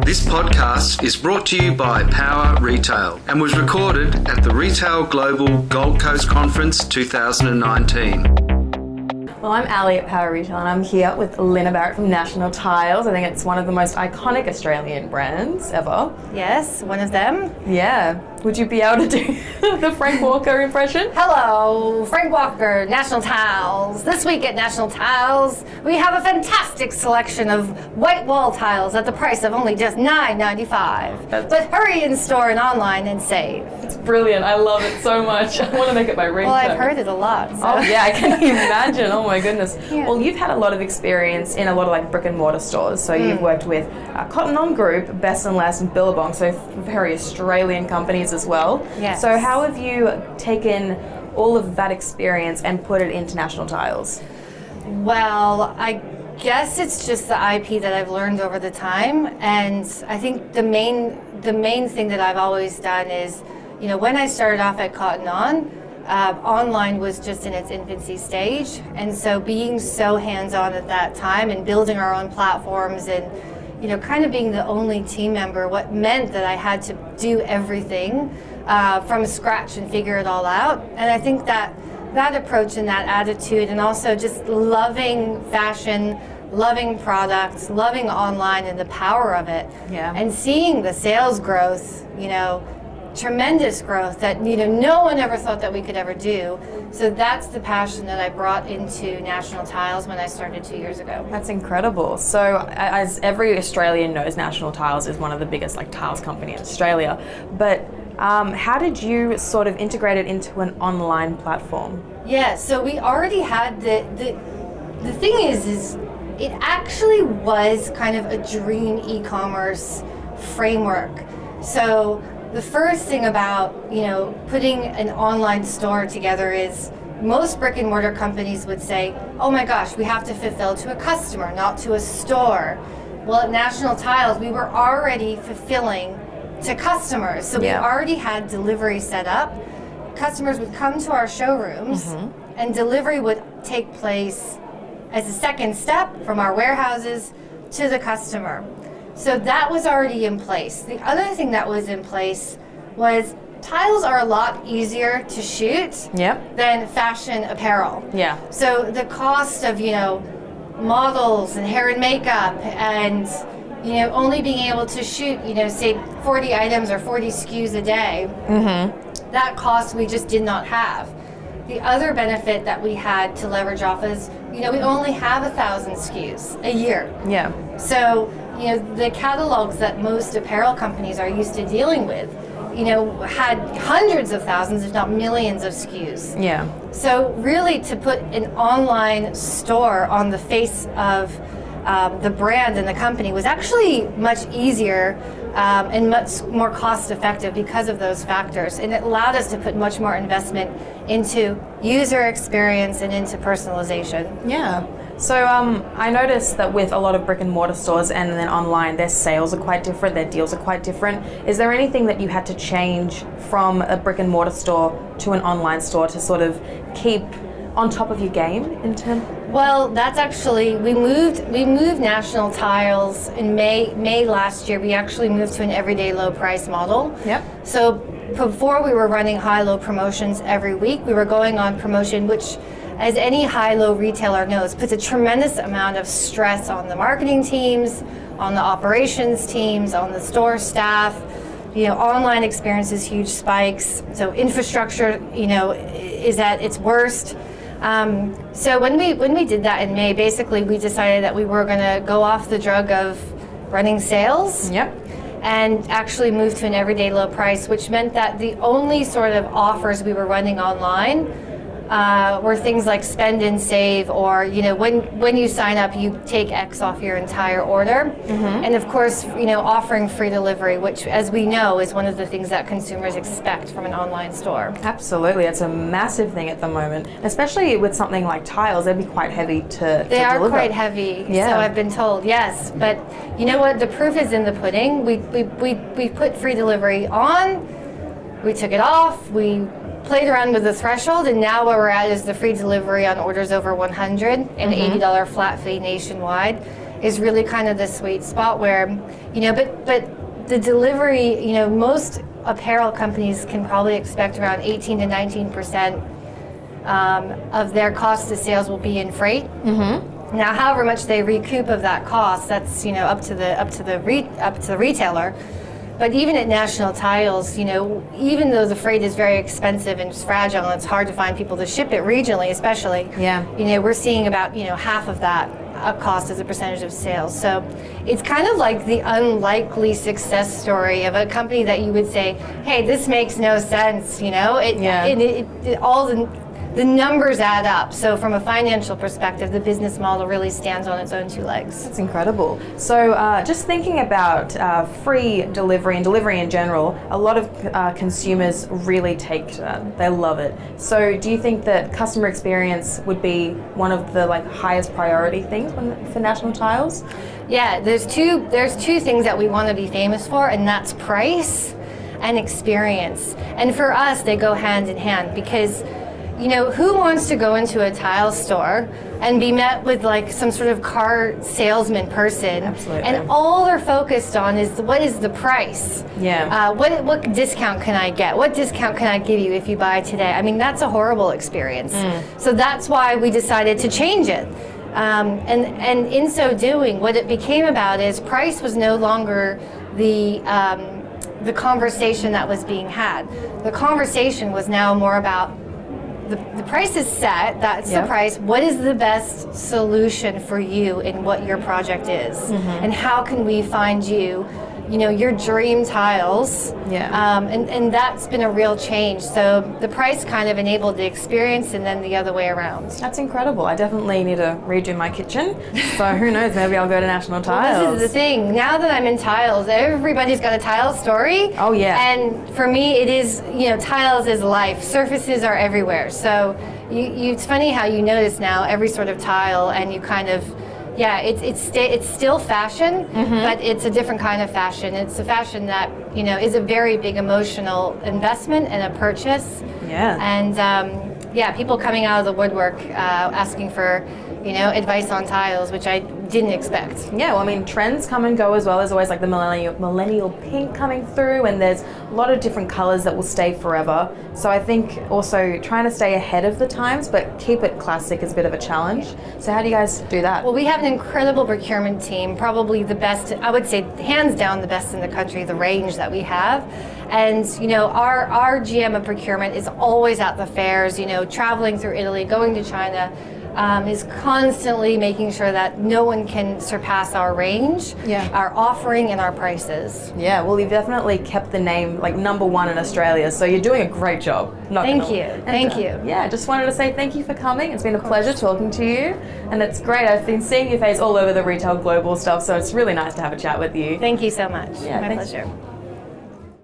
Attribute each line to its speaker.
Speaker 1: This podcast is brought to you by Power Retail and was recorded at the Retail Global Gold Coast Conference 2019.
Speaker 2: Well, I'm Ali at Power Retail and I'm here with Lynna Barrett from National Tiles. I think it's one of the most iconic Australian brands ever.
Speaker 3: Yes, one of them.
Speaker 2: Yeah. Would you be able to do the Frank Walker impression?
Speaker 3: Hello, Frank Walker, National Tiles. This week at National Tiles, we have a fantastic selection of white wall tiles at the price of only just $9.95. But hurry in store and online and save.
Speaker 2: It's brilliant. I love it so much. I want to make it my ringtone.
Speaker 3: Well, I've heard it a lot. So.
Speaker 2: Oh yeah, I can imagine. Oh my goodness.
Speaker 3: Yeah.
Speaker 2: Well, you've had a lot of experience in a lot of like brick and mortar stores. So you've worked with Cotton On Group, Best and Less, and Billabong. So very Australian companies as well.
Speaker 3: Yes.
Speaker 2: So how have you taken all of that experience and put it into National Tiles?
Speaker 3: Well, I guess it's just the IP that I've learned over the time, and I think the main thing that I've always done is, you know, when I started off at Cotton On, online was just in its infancy stage, and so being so hands-on at that time and building our own platforms and, you know, kind of being the only team member, what meant that I had to do everything from scratch and figure it all out. And I think that approach and that attitude, and also just loving fashion, loving products, loving online and the power of it, and seeing the sales growth, you know, tremendous growth that, you know, no one ever thought that we could ever do. So that's the passion that I brought into National Tiles when I started 2 years ago.
Speaker 2: That's incredible. So as every Australian knows, National Tiles is one of the biggest like tiles company in Australia. But how did you sort of integrate it into an online platform?
Speaker 3: Yeah, so we already had the thing is it actually was kind of a dream e-commerce framework. So the first thing about, you know, putting an online store together is most brick and mortar companies would say, oh my gosh, we have to fulfill to a customer, not to a store. Well, at National Tiles, we were already fulfilling to customers. So we already had delivery set up. Customers would come to our showrooms and delivery would take place as a second step from our warehouses to the customer. So that was already in place. The other thing that was in place was tiles are a lot easier to shoot than fashion apparel. Yeah. So the cost of, you know, models and hair and makeup and, you know, only being able to shoot, you know, say 40 items or 40 SKUs a day, that cost we just did not have. The other benefit that we had to leverage off is, you know, we only have 1,000 SKUs a year. Yeah. So, you know, the catalogs that most apparel companies are used to dealing with, you know, had hundreds of thousands, if not millions of SKUs. Yeah. So really to put an online store on the face of the brand and the company was actually much easier and much more cost effective because of those factors. And it allowed us to put much more investment into user experience and into personalization. Yeah. So I noticed that with a lot of brick and mortar stores and then online, their sales are quite different, their deals are quite different. Is there anything that you had to change from a brick and mortar store to an online store to sort of keep on top of your game in terms? Well, that's actually, we moved National Tiles in May last year. We actually moved to an everyday low price model. Yep. So before we were running high-low promotions every week, we were going on promotion, which, as any high-low retailer knows, puts a tremendous amount of stress on the marketing teams, on the operations teams, on the store staff. You know, online experiences huge spikes. So infrastructure, you know, is at its worst. So when we did that in May, basically we decided that we were going to go off the drug of running sales. Yep. And actually move to an everyday low price, which meant that the only sort of offers we were running online were things like spend and save, or, you know, when you sign up, you take X off your entire order. And of course, you know, offering free delivery, which, as we know, is one of the things that consumers expect from an online store.
Speaker 2: Absolutely, it's a massive thing at the moment, especially with something like tiles. They'd be quite heavy to
Speaker 3: They are
Speaker 2: deliver.
Speaker 3: quite heavy, so I've been told, yes. But you know what? The proof is in the pudding. We put free delivery on. We took it off. We played around with the threshold, and now where we're at is the free delivery on orders over $100 and $80 flat fee nationwide. is really kind of the sweet spot where, but the delivery, most apparel companies can probably expect around 18 to 19% of their cost of sales will be in freight. Mm-hmm. Now, however much they recoup of that cost, that's up to the retailer. But even at National Tiles, even though the freight is very expensive and it's fragile and it's hard to find people to ship it regionally, especially, we're seeing about half of that cost as a percentage of sales. So it's kind of like the unlikely success story of a company that you would say, hey, this makes no sense, all the numbers add up. So from a financial perspective, the business model really stands on its own two legs.
Speaker 2: That's incredible. So just thinking about free delivery and delivery in general, a lot of consumers really take to that. They love it. So do you think that customer experience would be one of the highest priority things for National Tiles?
Speaker 3: Yeah, there's two things that we want to be famous for, and that's price and experience. And for us, they go hand in hand because who wants to go into a tile store and be met with some sort of car salesman person?
Speaker 2: Absolutely.
Speaker 3: And all they're focused on is what is the price?
Speaker 2: Yeah.
Speaker 3: What discount can I get? What discount can I give you if you buy today? I mean, that's a horrible experience. So that's why we decided to change it. And in so doing, what it became about is price was no longer the conversation that was being had. The conversation was now more about the price is set, that's the price. What is the best solution for you in what your project is? Mm-hmm. And how can we find you, your dream tiles? Yeah. And that's been a real change. So the price kind of enabled the experience and then the other way around.
Speaker 2: That's incredible. I definitely need to redo my kitchen. So who knows, maybe I'll go to National Tiles.
Speaker 3: Well, this is the thing. Now that I'm in tiles, everybody's got a tile story.
Speaker 2: Oh, yeah.
Speaker 3: And for me, it is, tiles is life. Surfaces are everywhere. So it's funny how you notice now every sort of tile and you kind of, it's still fashion, but it's a different kind of fashion. It's a fashion that, is a very big emotional investment and a purchase.
Speaker 2: Yeah.
Speaker 3: And people coming out of the woodwork asking for, advice on tiles, which I didn't expect.
Speaker 2: Yeah, well, I mean, trends come and go as well. There's always the millennial pink coming through, and there's a lot of different colors that will stay forever. So I think also trying to stay ahead of the times, but keep it classic is a bit of a challenge. So how do you guys do that?
Speaker 3: Well, we have an incredible procurement team, probably the best, I would say hands down the best in the country, the range that we have. And, our GM of procurement is always at the fairs, traveling through Italy, going to China, is constantly making sure that no one can surpass our range, our offering, and our prices.
Speaker 2: Yeah, well, you've definitely kept the name number one in Australia, so you're doing a great job.
Speaker 3: Thank you.
Speaker 2: Yeah, just wanted to say thank you for coming. It's been a pleasure talking to you, and it's great. I've been seeing your face all over the Retail Global stuff, so it's really nice to have a chat with you.
Speaker 3: Thank you so much.
Speaker 2: Yeah,
Speaker 3: My pleasure.